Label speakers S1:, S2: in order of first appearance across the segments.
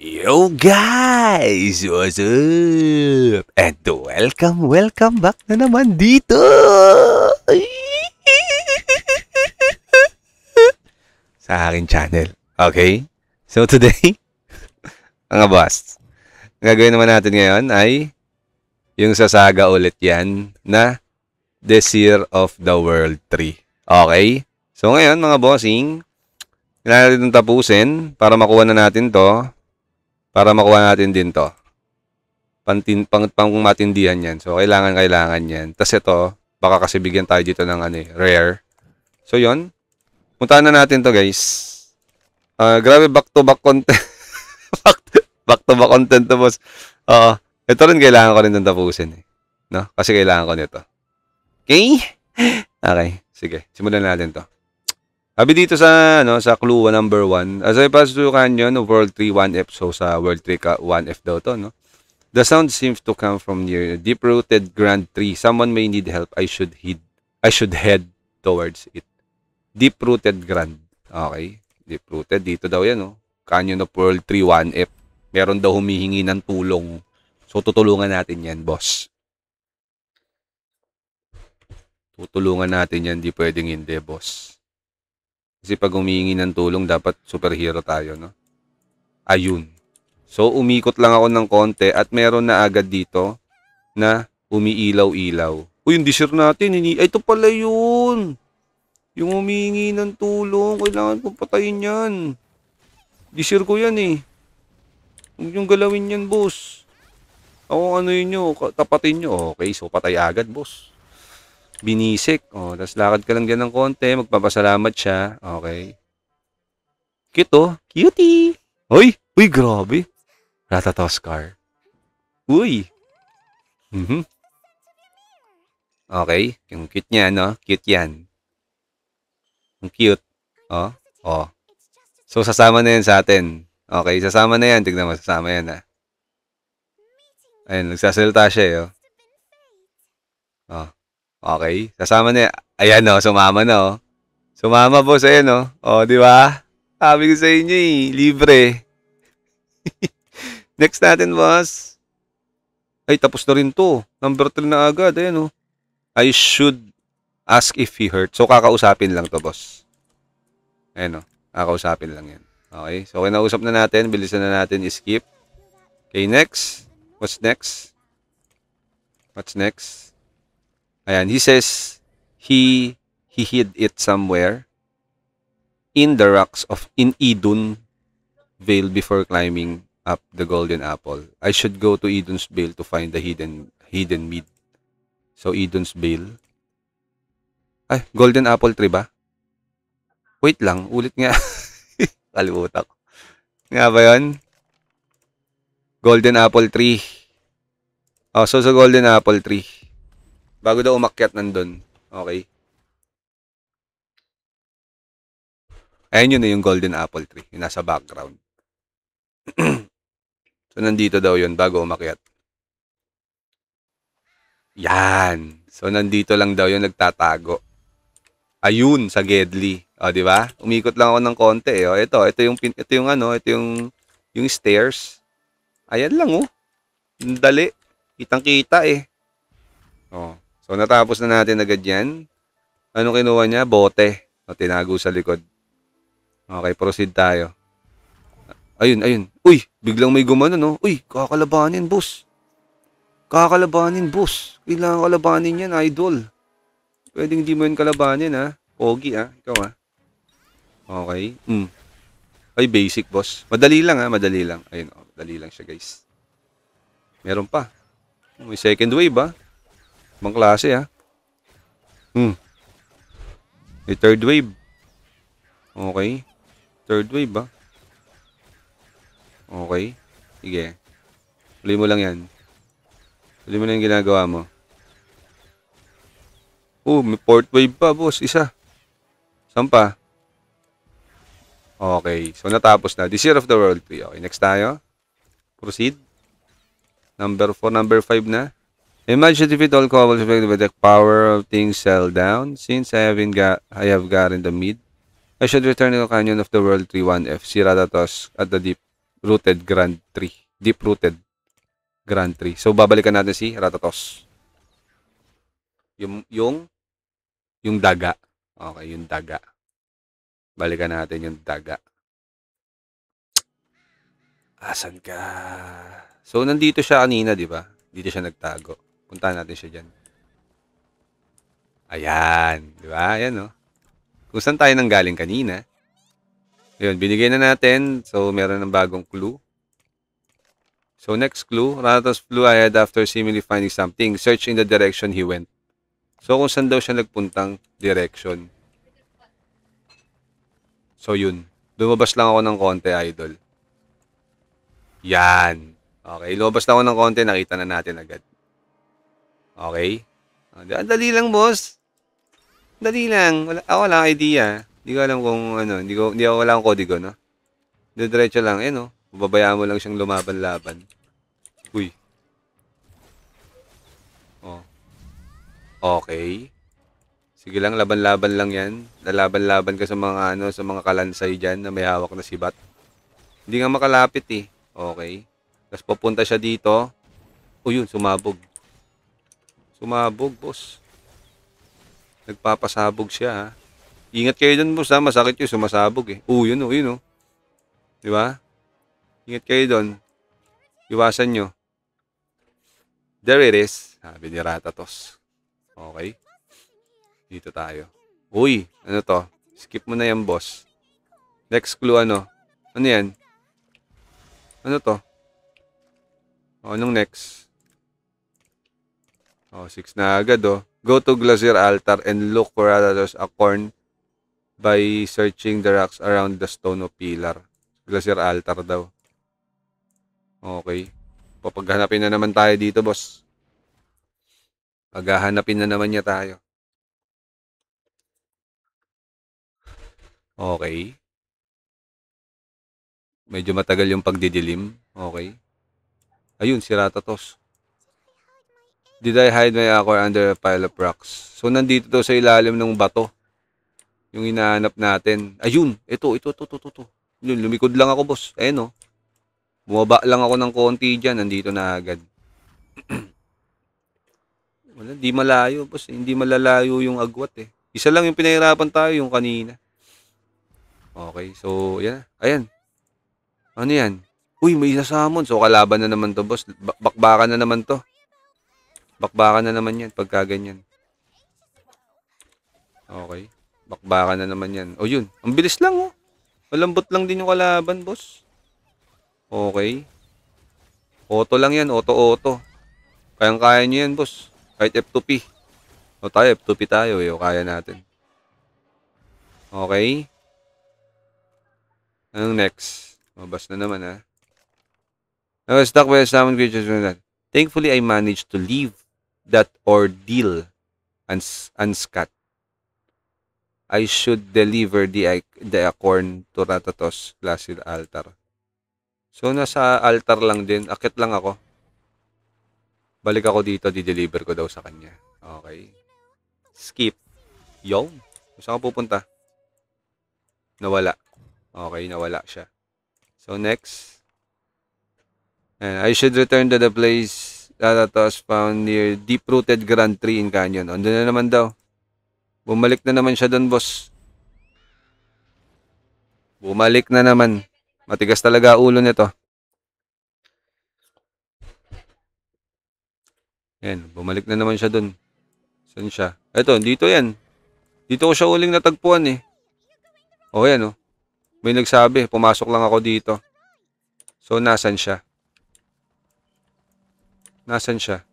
S1: Yo guys! What's up? And welcome back na naman dito! Sa aking channel. Okay? So today, mga boss, ang gagawin naman natin ngayon ay yung sasaga ulit yan na Desire of the World 3. Okay? So ngayon mga bossing, kailangan natin tapusin para makuha na natin to. Para makuha natin din to. Pang matindihan yan. So, kailangan yan. Tapos ito, baka kasi bigyan tayo dito ng rare. So, yon. Puntahan na natin to, guys. Grabe, back-to-back content. back-to-back content to, boss. Ito rin kailangan ko rin itong tapusin. No? Kasi kailangan ko nito. Okay? Okay. Sige. Simulan natin to. Sabi dito sa clue number 1, as I pass through canyon of World 3 1F, so sa World 3 1F daw to, no? The sound seems to come from near a deep-rooted grand tree. Someone may need help. I should head towards it. Deep-rooted grand. Okay. Deep-rooted. Dito daw yan, no? Canyon of World 3 1F. Meron daw humihingi ng tulong. So, tutulungan natin yan, boss. Tutulungan natin yan. Di pwedeng hindi, boss. Kasi pag humihingi ng tulong, dapat superhero tayo, no? Ayun. So, umikot lang ako ng konti at meron na agad dito na umiilaw-ilaw. Uy, yung desire natin. Ay, ito pala yun. Yung humihingi ng tulong. Kailangan kong patayin yan. Desire ko yan eh. Huwag yung galawin yan, boss. Ako ano yun nyo, tapatin nyo. Okay, so patay agad, boss. Binisik. Tapos lakad ka lang dyan ng konti. Magpapasalamat siya. Okay. Cute, oh. Cutie. Uy, grabe. Ratatoskar. Uy. Okay. Yung cute niya, no? Cute yan. Ang cute. Oh. So, sasama na yan sa atin. Okay, sasama na yan. Tignan mo, sasama yan, ha. Ayun, nagsasalita siya, eh, oh. Okay, sasama na. Ayan, no, sumama na, oh. Sumama, boss, ayan, oh. Di ba? Sabi ko sa inyo, libre. Next natin, boss. Ay, tapos na rin to. Number 3 na agad, ayan, oh. I should ask if he hurt. So, kakausapin lang to, boss. Ayan, oh. Kakausapin lang yan. Okay, so kinausap na natin. Bilisan na natin, skip. Okay, next. What's next? Ayan, he says he hid it somewhere in the rocks in Eden Vale before climbing up the Golden Apple. I should go to Eden's Vale to find the hidden mead. So, Eden's Vale. Ay, Golden Apple tree ba? Wait lang, ulit nga. Kalimutan ko. Nga ba yun? Golden Apple tree. So sa Golden Apple tree. Bago daw umakyat nandun. Okay. Ayan yun na yung Golden Apple tree. Yung nasa background. So, nandito daw yun bago umakyat. Yan. So, nandito lang daw yun nagtatago. Ayun, sa Gedli. Di ba? Umikot lang ako ng konti. Ito yung stairs. Ayan lang, oh. Dali. Kitang-kita, eh. So, natapos na natin agad yan. Ano kinuha niya? Bote. Tinago sa likod. Okay, proceed tayo. Ayun. Uy, biglang may gumano, no? Uy, kakalabanin, boss. Kailangan kalabanin yan, idol. Pwedeng hindi mo yun kalabanin, ha? Pogi, ha? Ikaw, ha? Okay. Ay, basic, boss. Madali lang, ha? Madali lang. Ayun, madali lang siya, guys. Meron pa. May second wave, ha? Ibang klase, ha? May third wave. Okay. Third wave, ha? Okay. Sige. Huli mo lang yan. Huli mo lang yung ginagawa mo. May fourth wave pa, boss. Isa. Saan pa? Okay. So, natapos na. Desire of the World 3. Okay. Next tayo. Proceed. Number 4. Number 5 na. Imagine if it all cobbles affected by the power of things sell down. Since I have gotten the mid, I should return to the Canyon of the World 3 1F. See Ratatos at the deep rooted Grand Tree. Deep-rooted Grand Tree. So, babalikan natin si Ratatos. Yung daga. Okay, yung daga. Balikan natin yung daga. Asan ka? So, nandito siya kanina, di ba? Dito siya nagtago. Puntahan natin siya dyan. Ayan. Di ba? Ayan, no? Kung saan tayo nanggaling kanina. Ayun, binigay na natin. So, meron ng bagong clue. So, next clue. Ratatos flew ahead after seemingly finding something. Search in the direction he went. So, kung saan daw siya nagpuntang direction. So, yun. Lumabas lang ako ng konti, idol. Yan. Okay, lumabas lang ako ng konti. Nakita na natin agad. Okay? Dali lang, boss. Dali lang. Ako walang idea. Hindi ko alam kung ano. Hindi ako wala akong kodigo, no? Diretso lang. Eh, no? Babayaan mo lang siyang lumaban-laban. Uy. Oh. Okay. Sige lang, laban-laban lang yan. Lalaban-laban ka sa mga ano, sa mga kalansay dyan na may hawak na sibat. Hindi nga makalapit eh. Okay. Tapos papunta siya dito. O yun, sumabog. Sumabog, boss. Nagpapasabog siya ha. Ingat kayo dun, boss ha. Masakit yung sumasabog eh. Yun o, yun o. Diba? Ingat kayo dun. Iwasan nyo. There it is. Sabi ni Ratatos. Okay. Dito tayo. Uy, ano to? Skip mo na yan, boss. Next clue ano? Ano yan? Ano to? Anong next? 6 na agad Go to Glacier Altar and look for Ratatos acorn by searching the rocks around the stone of pillar. Glacier Altar daw. Okay. Papaghanapin na naman tayo dito, boss. Paghahanapin na naman niya tayo. Okay. Medyo matagal yung pagdidilim. Okay. Ayun, si Ratatos. Did I hide my aqua under a pile of rocks? So, nandito to sa ilalim ng bato. Yung hinahanap natin. Ayun, ito. Yun, lumikod lang ako, boss. Ayun, bumaba lang ako ng konti dyan. Nandito na agad. Wala, di malayo, boss. Hindi malalayo yung agwat eh. Isa lang yung pinahirapan tayo, yung kanina. Okay, so, yan. Ayan. Ano yan? Uy, may nasamon. So, kalaban na naman to, boss. Bakbakan na naman to. Bakbakan na naman yan, pagka ganyan. Okay. Bakbakan na naman yan. Yun. Ang bilis lang, Malambot lang din yung kalaban, boss. Okay. Auto lang yan. Auto. Kayang-kaya nyo yan, boss. Kahit F2P. Tayo, F2P tayo, kaya natin. Okay. Anong next? Mabas na naman, ha? I was stuck by some creatures. Thankfully, I managed to leave that ordeal unscathed. I should deliver the acorn to Ratatos Glacier Altar. So, nasa altar lang din. Akit lang ako. Balik ako dito, di-deliver ko daw sa kanya. Okay. Skip. Yo. Saan ka pupunta? Nawala. Okay, nawala siya. So, next. And I should return to the place Ratatos found near deep-rooted Grand Tree in Canyon. Andun na naman daw. Bumalik na naman siya doon, boss. Bumalik na naman. Matigas talaga ulo nito. Yan, bumalik na naman siya doon. Saan siya? Eto, dito yan. Dito ko siya uling natagpuan eh. Yan May nagsabi, pumasok lang ako dito. So, nasan siya? Nasan siya?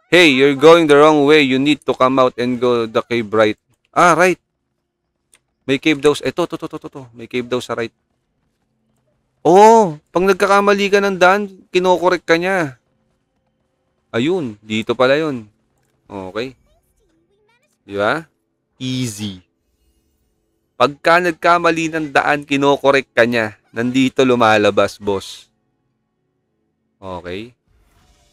S1: Hey, you're going the wrong way. You need to come out and go the cave right. Right. May cave daw. Ito. May cave daw sa right. Pag nagkakamali ka ng daan, kinokorek ka niya. Ayun, dito pala yun. Okay. Di ba? Easy. Pagka nagkamali ng daan, kinokorek ka niya. Nandito lumalabas, boss. Okay.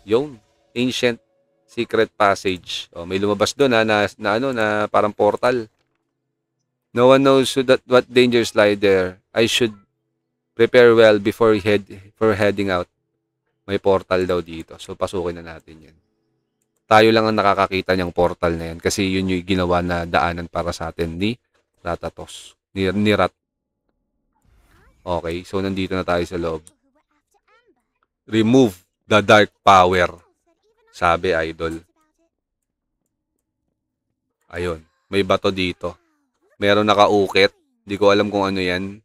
S1: Yun. Ancient secret passage. May lumabas doon na parang portal. No one knows what dangers lie there. I should prepare well before heading out. May portal daw dito. So, pasukin na natin yan. Tayo lang ang nakakakita niyang portal na yan kasi yun yung ginawa na daanan para sa atin ni Ratatos. Ni Rat. Okay, so nandito na tayo sa loob. Remove the dark power. Sabi, idol. Ayun. May bato dito. Meron nakaukit. Di ko alam kung ano yan.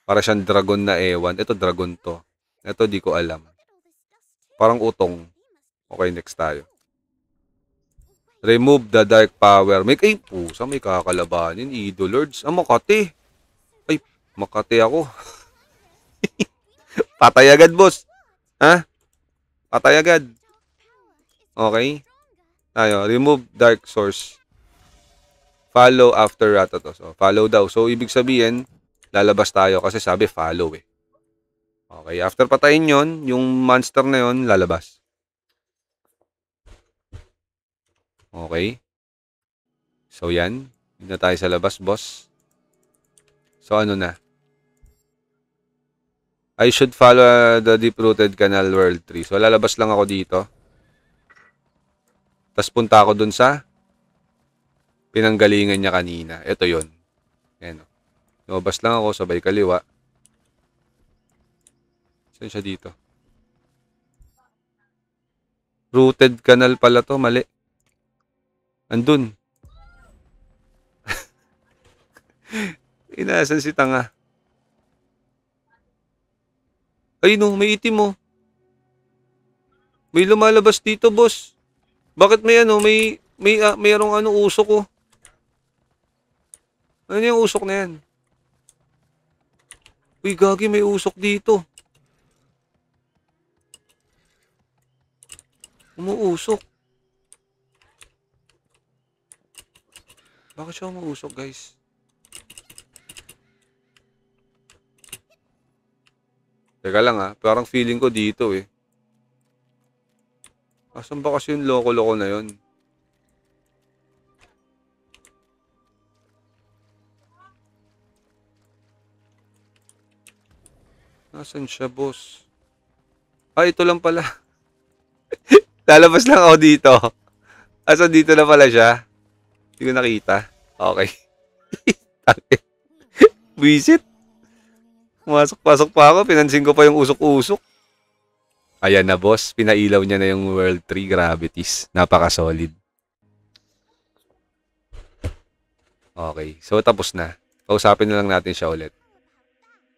S1: Para siyang dragon na ewan. Ito dragon to. Ito di ko alam. Parang utong. Okay, next tayo. Remove the dark power. May pusa, may kakalabanin. Idolords. Makati. Ay, Makati ako. Patay agad, boss. Ha? Patay agad. Okay. Tayo. Remove dark source. Follow after Ratatos. So, follow daw. So, ibig sabihin, lalabas tayo kasi sabi follow eh. Okay. After patayin yon, yung monster na yon lalabas. Okay. So, yan. Hindi na tayo sa labas, boss. So, ano na? I should follow the deep-rooted canal world tree. So, lalabas lang ako dito. Tapos punta ako dun sa pinanggalingan niya kanina. Ito yon. Ayan. Lumabas lang ako, sabay kaliwa. Saan siya dito? Rooted canal pala to, mali. Andun. Inasan si tanga. Ay no, may itim mo. May lumalabas dito, boss. Bakit may ano, mayroong ano usok ko. Ano yung usok na yan? Uy, gagi, may usok dito. Umuusok. Bakit siya umuusok, guys? Teka lang ha, parang feeling ko dito eh. Asan ba kasi yung loko-loko na yun? Nasaan siya, boss? Ah, ito lang pala. Lalabas lang ako dito. Asan dito na pala siya? Hindi ko nakita. Okay. Visit. Pumasok-pasok pa ako. Pinansin ko pa yung usok-usok. Ayan na, boss. Pinailaw niya na yung World 3 Gravities. Napaka-solid. Okay. So, tapos na. Kausapin na lang natin siya ulit.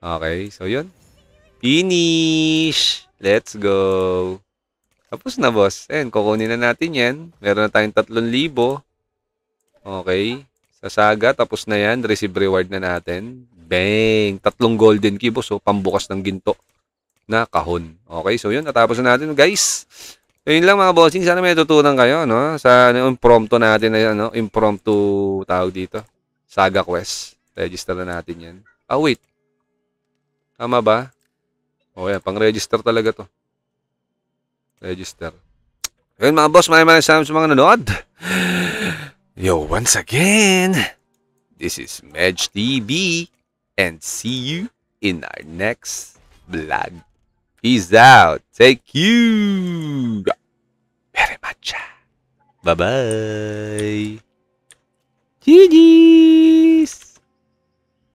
S1: Okay. So, yun. Finish! Let's go! Tapos na, boss. Ayan, kukunin na natin yan. Meron na tayong 3,000. Okay. Sa saga, tapos na yan. Receive reward na natin. Bang! 3 golden key, boss. Oh, pambukas ng ginto na kahon. Okay, so yun. Natapos na natin, guys. So, yun lang, mga bossing. Sana may tutunan kayo, no? Sa impromptu natin na ano, impromptu tawag dito. Saga quest. Register na natin yan. Ah, wait. Tama ba? O, yan. Pang-register talaga to. Register. Ayun, mga boss, maraming salamat sa mga nanood. Yo, once again, this is Medj TV, and see you in our next vlog. Peace out. Thank you very much. Bye-bye. GG's.